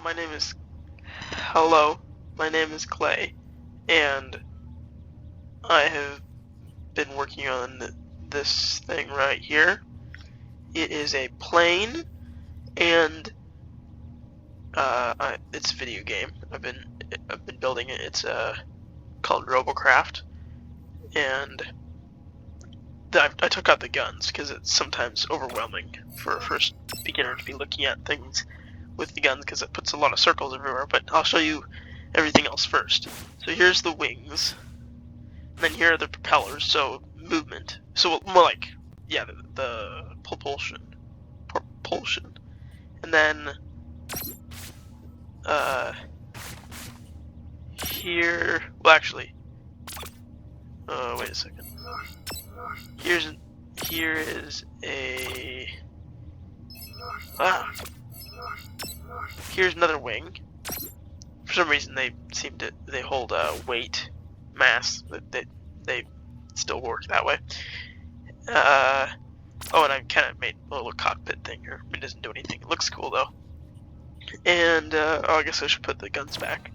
my name is Hello, my name is Clay, and I have been working on this thing right here. It is a plane, and it's a video game. I've been building it. It's called Robocraft, and I took out the guns because it's sometimes overwhelming for a first beginner to be looking at things with the guns because it puts a lot of circles everywhere. But I'll show you everything else first. So here's the wings, and then here are the propellers, so movement. So more like, yeah, the propulsion, and then here. Well, actually, wait a second. Here is a here's another wing. For some reason, they hold weight, mass. They still work that way. Oh, and I kind of made a little cockpit thing here. It doesn't do anything. It looks cool though. And oh, I guess I should put the guns back.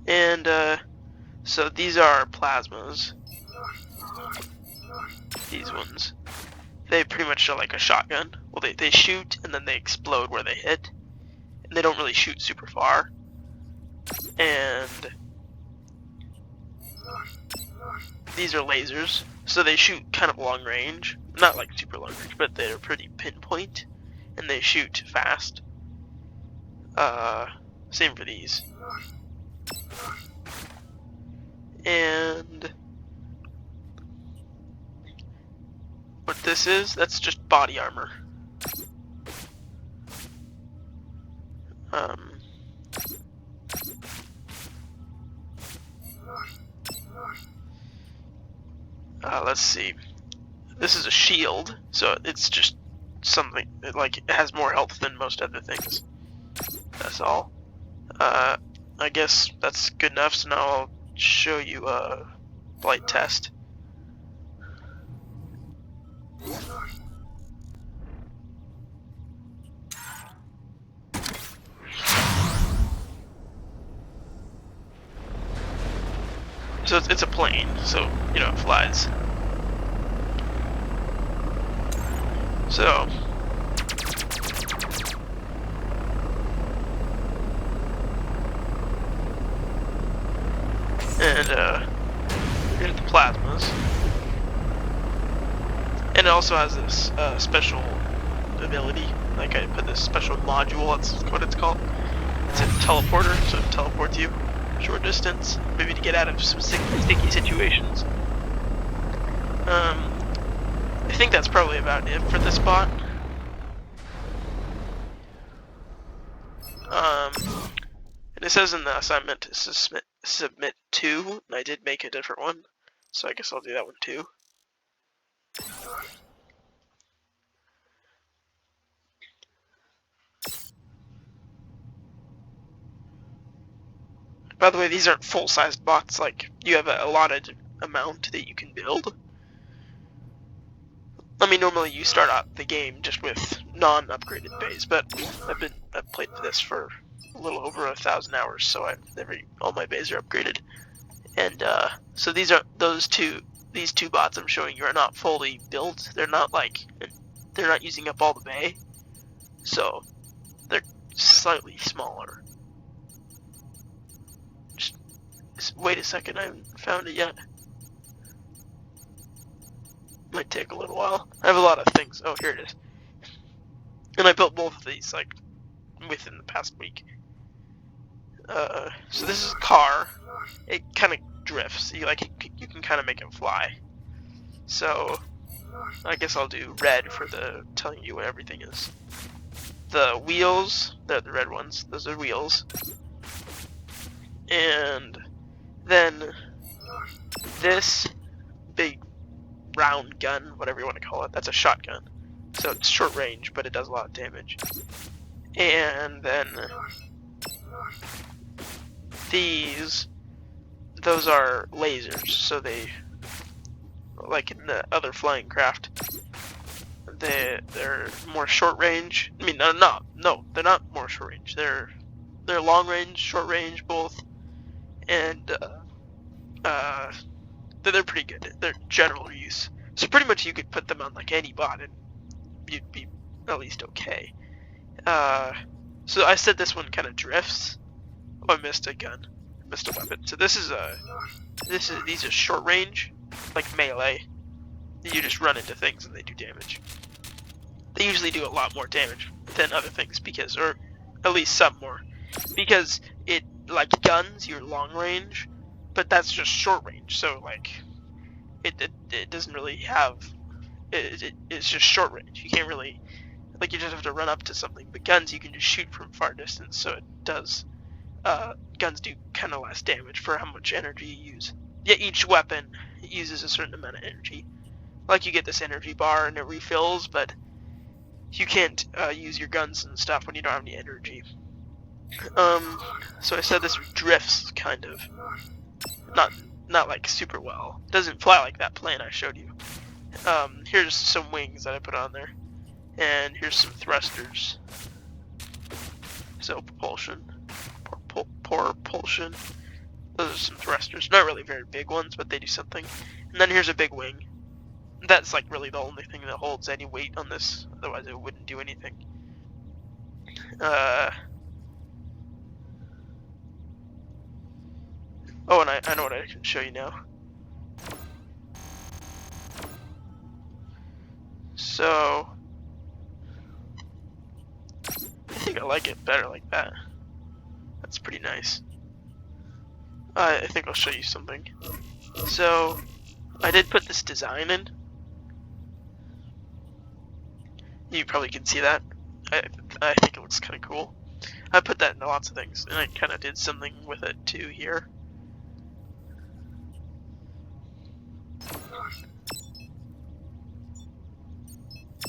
And so these are plasmas. These ones, they pretty much are like a shotgun. Well, they shoot and then they explode where they hit, and they don't really shoot super far. And these are lasers, so they shoot kind of long range, not like super long range, but they're pretty pinpoint, and they shoot fast. Same for these. And what this is, that's just body armor. Let's see. This is a shield, so it's just something like it has more health than most other things. That's all. I guess that's good enough. So now I'll show you a flight test. So it's a plane, so you know it flies. So and here's the plasmas, and it also has this special ability. Like I put this special module. That's what it's called. It's a teleporter, so it teleports you short distance, maybe to get out of some sticky situations. I think that's probably about it for this bot. And it says in the assignment to submit 2, and I did make a different one, so I guess I'll do that one too. By the way, these aren't full-sized bots. Like, you have a allotted amount that you can build. I mean, normally you start out the game just with non-upgraded bays, but I've played this for a little over 1,000 hours, so all my bays are upgraded. And so these two bots I'm showing you are not fully built. They're not using up all the bay, so they're slightly smaller. Just wait a second, I haven't found it yet. Might take a little while. I have a lot of things. Oh, here it is. And I built both of these like within the past week. So this is a car. It kind of drifts. You can kind of make it fly. So I guess I'll do red for the telling you what everything is. The wheels, they're the red ones. Those are wheels. And then this big round gun, whatever you want to call it, that's a shotgun. So it's short range, but it does a lot of damage. And then those are lasers, so like in the other flying craft. They're more short range. I mean, no, they're not more short range. They're long range, short range, both, and they're pretty good. They're general use. So pretty much you could put them on like any bot and you'd be at least okay. So I said this one kind of drifts. Oh, I missed a gun, missed a weapon. So these are short range, like melee. You just run into things and they do damage. They usually do a lot more damage than other things because, or at least some more, because it, like guns, you're long range, but that's just short range. So like, it doesn't really have, it's just short range. You can't really, like, you just have to run up to something. But guns, you can just shoot from far distance, so it does, guns do kind of less damage for how much energy you use. Yet each weapon uses a certain amount of energy. Like, you get this energy bar and it refills, but you can't use your guns and stuff when you don't have any energy. So I said this drifts, kind of. Not like super well. Doesn't fly like that plane I showed you. Here's some wings that I put on there. And here's some thrusters. So propulsion. Propulsion. Those are some thrusters. Not really very big ones, but they do something. And then here's a big wing. That's like really the only thing that holds any weight on this, otherwise it wouldn't do anything. Oh, and I know what I can show you now. So I think I like it better like that. That's pretty nice. I think I'll show you something. So I did put this design in. You probably can see that. I think it looks kind of cool. I put that into lots of things, and I kind of did something with it too here.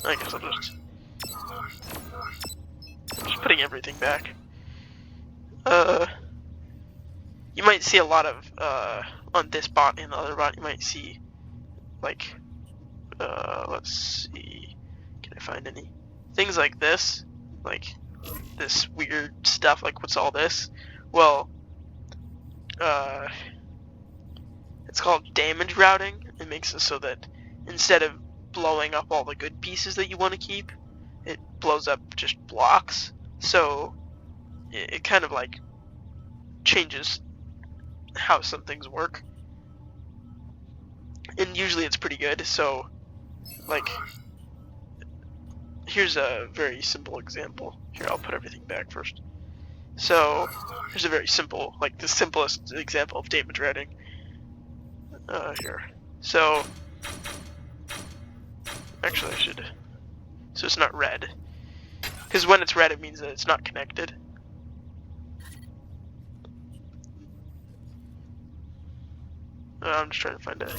I guess I'm just putting everything back. You might see a lot of, on this bot and the other bot, you might see, like, let's see, can I find any? Things like this weird stuff, like what's all this? Well, it's called damage routing. It makes it so that instead of blowing up all the good pieces that you want to keep, it blows up just blocks. So it kind of like changes how some things work. And usually it's pretty good. So like, here's a very simple example. Here, I'll put everything back first. So here's a very simple, like the simplest example of damage routing. Here. So actually I should, so it's not red, because when it's red it means that it's not connected. I'm just trying to find it.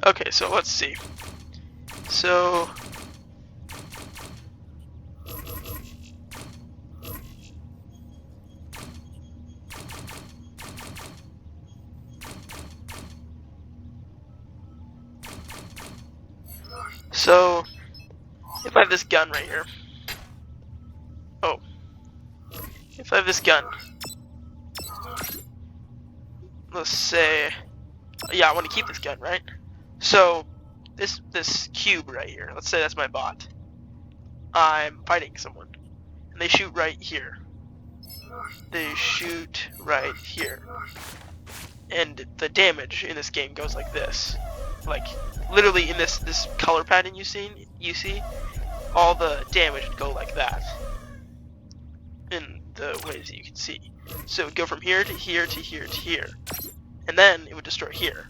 Okay, so let's see. So if I have this gun right here. Oh. If I have this gun. Let's say, yeah, I want to keep this gun, right? So this cube right here, let's say that's my bot. I'm fighting someone, and they shoot right here. They shoot right here, and the damage in this game goes like this. Like literally in this color pattern you see, all the damage would go like that. In the ways that you can see. So it would go from here to here to here to here. And then it would destroy here.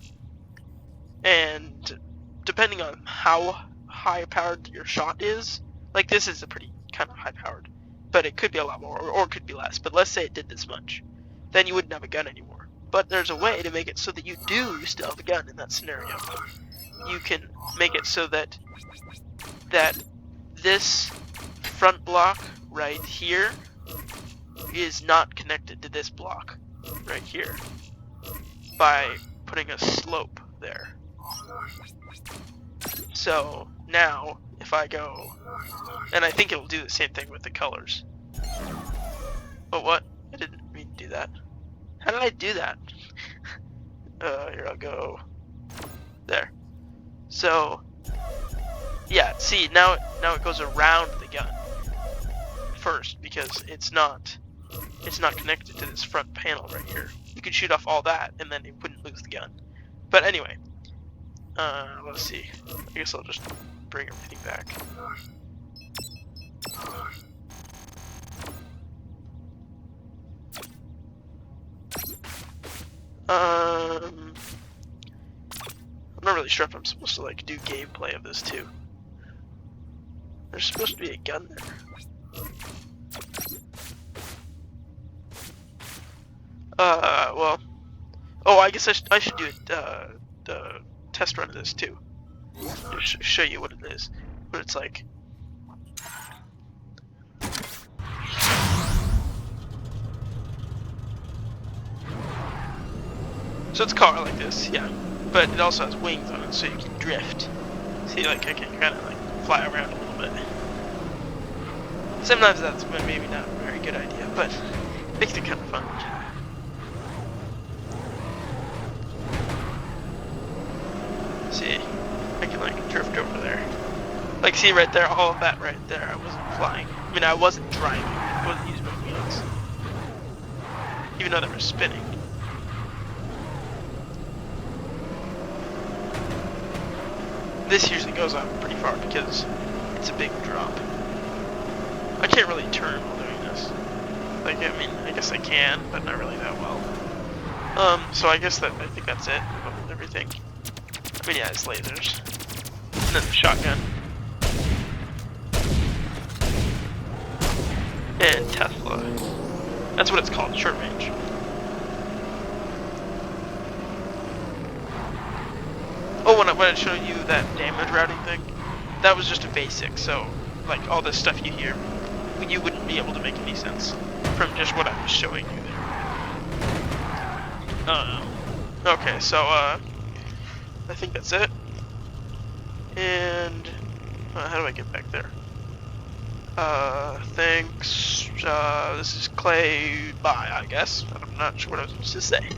And depending on how high powered your shot is, like this is a pretty kind of high powered, but it could be a lot more, or it could be less. But let's say it did this much, then you wouldn't have a gun anymore. But there's a way to make it so that you do still have a gun in that scenario. You can make it so that this front block right here is not connected to this block right here. by putting a slope there. So now, if I go, and I think it'll do the same thing with the colors. But what? I didn't mean to do that. How did I do that? Here, I'll go there. So, yeah, see, now it goes around the gun first because it's not connected to this front panel right here. You could shoot off all that and then you wouldn't lose the gun. But anyway, let's see. I guess I'll just bring everything back. I'm not really sure if I'm supposed to like do gameplay of this too. There's supposed to be a gun there. Well, oh, I guess I should do the test run of this too. Just show you what it is, what it's like. So it's a car like this, yeah, but it also has wings on it, so you can drift. See, like I can kind of like fly around a little bit. Sometimes that's maybe not a very good idea, but it makes it kind of fun. See, I can like drift over there. Like, see right there, all of that right there, I wasn't flying. I mean, I wasn't driving, I wasn't using my wheels. Even though they were spinning. This usually goes up pretty far because it's a big drop. I can't really turn while doing this. Like, I mean, I guess I can, but not really that well. So I guess I think that's it with everything. I mean, yeah, it's lasers. And then the shotgun. And Tesla. That's what it's called, short range. Oh, when I showed you that damage routing thing, that was just a basic, so like all this stuff you hear, you wouldn't be able to make any sense from just what I was showing you there. Okay, so I think that's it. And how do I get back there? Thanks. This is Clay. Bye, I guess. I'm not sure what I was supposed to say.